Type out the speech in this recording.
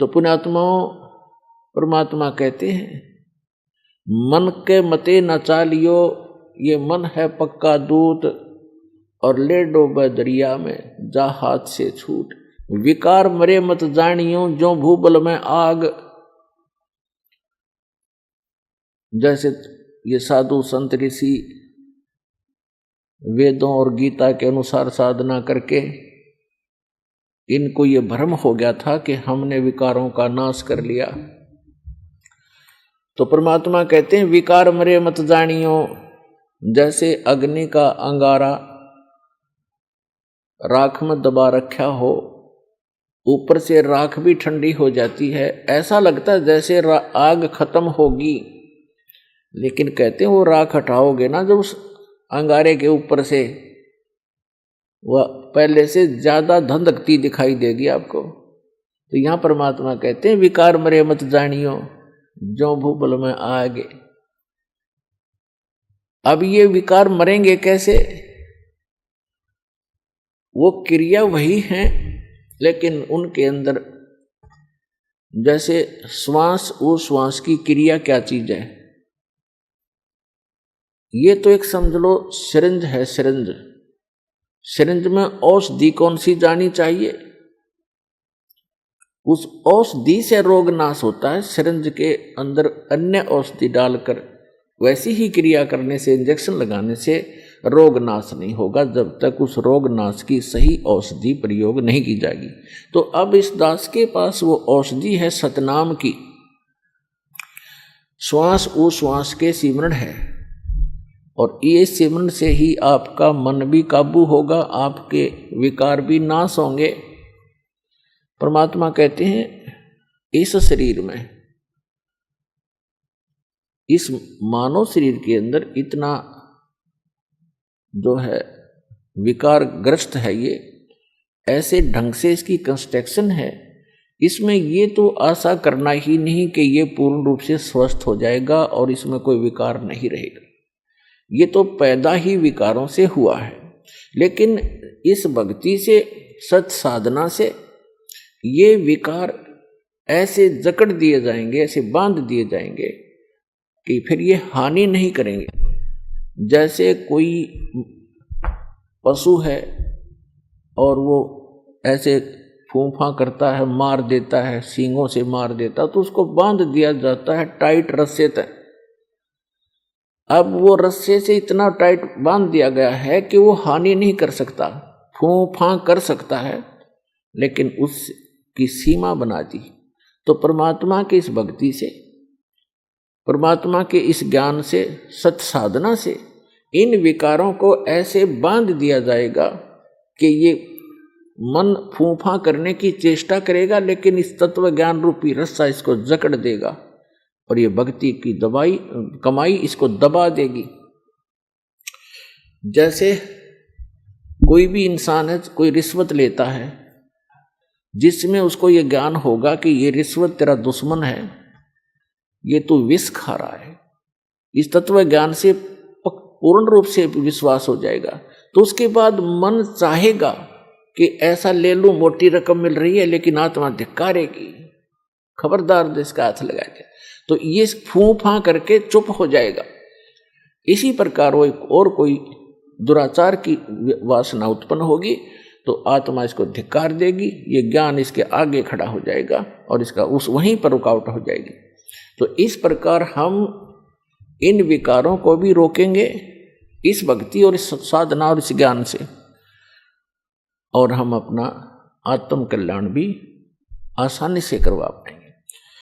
तो पुण्यात्माओं, परमात्मा कहते हैं मन के मते न चालियो, ये मन है पक्का दूत, और ले डोबे दरिया में जा हाथ से छूट। विकार मरे मत जानियो, जो भूबल में आग। जैसे ये साधु संत ऋषि वेदों और गीता के अनुसार साधना करके इनको ये भ्रम हो गया था कि हमने विकारों का नाश कर लिया। तो परमात्मा कहते हैं विकार मरे मत जानियो। जैसे अग्नि का अंगारा राख में दबा रखा हो, ऊपर से राख भी ठंडी हो जाती है, ऐसा लगता है जैसे आग खत्म होगी, लेकिन कहते हैं वो राख हटाओगे ना जब उस अंगारे के ऊपर से, वह पहले से ज्यादा धधकती दिखाई देगी आपको। तो यहां परमात्मा कहते हैं विकार मरे मत जानियो, जो भूबल में आगे। अब ये विकार मरेंगे कैसे? वो क्रिया वही है, लेकिन उनके अंदर जैसे श्वास उश्वास की क्रिया क्या चीज है, ये तो एक समझ लो सिरिंज है। सिरिंज में औषधि कौन सी जानी चाहिए, उस औषधि से रोग नाश होता है। सिरिंज के अंदर अन्य औषधि डालकर वैसी ही क्रिया करने से, इंजेक्शन लगाने से रोग नाश नहीं होगा जब तक उस रोग नाश की सही औषधि प्रयोग नहीं की जाएगी। तो अब इस दास के पास वो औषधि है सतनाम की, श्वास उश्वास के सिमरण है, और ये सिमरण से ही आपका मन भी काबू होगा, आपके विकार भी नाश होंगे। परमात्मा कहते हैं इस शरीर में, इस मानव शरीर के अंदर इतना जो है विकार ग्रस्त है, ये ऐसे ढंग से इसकी कंस्ट्रक्शन है, इसमें ये तो आशा करना ही नहीं कि ये पूर्ण रूप से स्वस्थ हो जाएगा और इसमें कोई विकार नहीं रहेगा। ये तो पैदा ही विकारों से हुआ है। लेकिन इस भक्ति से, सत साधना से ये विकार ऐसे जकड़ दिए जाएंगे, ऐसे बांध दिए जाएंगे कि फिर ये हानि नहीं करेंगे। जैसे कोई पशु है और वो ऐसे फूंफा करता है, मार देता है, सींगों से मार देता, तो उसको बांध दिया जाता है टाइट रस्से तक। अब वो रस्से से इतना टाइट बांध दिया गया है कि वो हानि नहीं कर सकता, फूंफा कर सकता है, लेकिन उसकी सीमा बना दी। तो परमात्मा की इस भक्ति से, परमात्मा के इस ज्ञान से, सत साधना से इन विकारों को ऐसे बांध दिया जाएगा कि ये मन फूंफा करने की चेष्टा करेगा, लेकिन इस तत्व ज्ञान रूपी रस्सा इसको जकड़ देगा और ये भक्ति की कमाई इसको दबा देगी। जैसे कोई भी इंसान है, कोई रिश्वत लेता है, जिसमें उसको ये ज्ञान होगा कि ये रिश्वत तेरा दुश्मन है, ये तू विष खा रहा है, इस तत्व ज्ञान से पूर्ण रूप से विश्वास हो जाएगा, तो उसके बाद मन चाहेगा कि ऐसा ले लूं, मोटी रकम मिल रही है, लेकिन आत्मा धिक्कारेगी, खबरदार इसका हाथ लगा के, तो ये फूंफा करके चुप हो जाएगा। इसी प्रकार वो और कोई दुराचार की वासना उत्पन्न होगी तो आत्मा इसको धिक्कार देगी, ये ज्ञान इसके आगे खड़ा हो जाएगा और इसका उस वहीं पर रुकावट हो जाएगी। तो इस प्रकार हम इन विकारों को भी रोकेंगे इस भक्ति और इस साधना और इस ज्ञान से, और हम अपना आत्म कल्याण भी आसानी से करवा पाएंगे।